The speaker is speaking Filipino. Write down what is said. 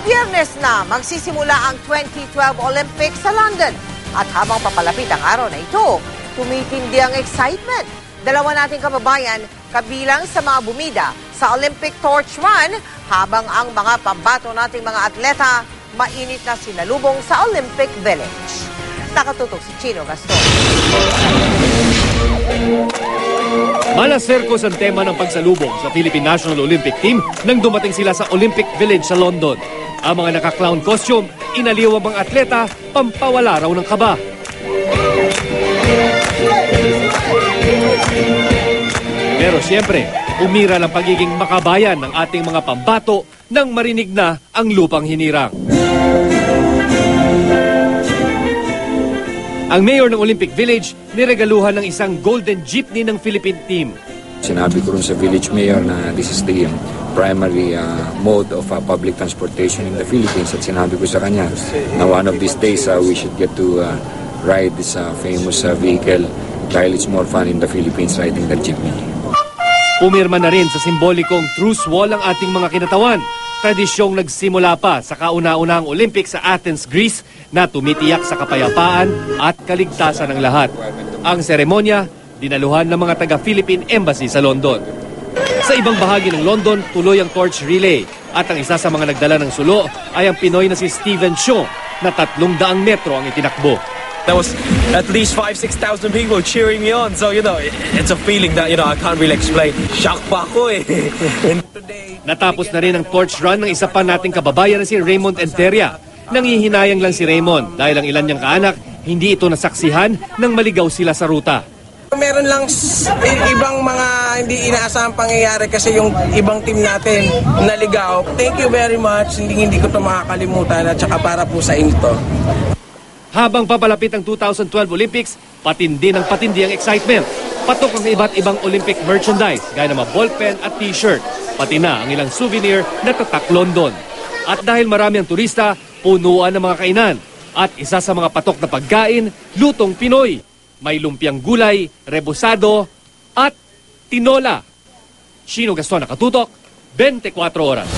Biyernes na magsisimula ang 2012 Olympics sa London. At habang papalapit ang araw na ito, tumitindi ang excitement. Dalawa nating kababayan kabilang sa mga bumida sa Olympic Torch Run habang ang mga pambato nating mga atleta mainit na sinalubong sa Olympic Village. Nakatutok si Chino Gaston. Malaserkos ang tema ng pagsalubong sa Philippine National Olympic Team nang dumating sila sa Olympic Village sa London. Ang mga naka-clown costume, inaliw ang mga atleta, pampawala raw ng kaba. Pero siyempre, umira ang pagiging makabayan ng ating mga pambato nang marinig na ang lupang hinirang. Ang mayor ng Olympic Village niregaluhan ng isang golden jeepney ng Philippine team. Sinabi ko rin sa village mayor na this is the primary mode of public transportation in the Philippines at sinabi ko sa kanya na one of these days we should get to ride this famous vehicle dahil it's more fun in the Philippines riding the jeepney. Pumirma na rin sa simbolikong truce wall ang ating mga kinatawan. Tradisyong nagsimula pa sa kauna-unahang Olympics sa Athens, Greece na tumitiyak sa kapayapaan at kaligtasan ng lahat. Ang seremonya, dinaluhan ng mga taga-Philippine Embassy sa London. Sa ibang bahagi ng London, tuloy ang torch relay at ang isa sa mga nagdala ng sulo ay ang Pinoy na si Steven Shaw na 300 metro ang itinakbo. There was at least 5,000-6,000 people cheering me on. So, it's a feeling that, I can't really explain. Shock pa ako eh. Natapos na rin ang torch run ng isa pa nating kababayan na si Raymond Enteria. Nangihinayang lang si Raymond dahil ang ilan niyang kaanak, hindi ito nasaksihan nang maligaw sila sa ruta. Meron lang ibang mga hindi inaasahang pangyayari kasi yung ibang team natin naligaw. Thank you very much. Hindi ko ito makakalimutan at saka para po sa inyo to. Habang papalapit ang 2012 Olympics, patindi ng patindi ang excitement. Patok ang iba't ibang Olympic merchandise gaya ng mga ballpen at t-shirt, pati na ang ilang souvenir na tatak London. At dahil marami ang turista, punuan ng mga kainan. At isa sa mga patok na pagkain, lutong Pinoy. May lumpiang gulay, rebusado at tinola. Chino Gaston, nakatutok, 24 oras.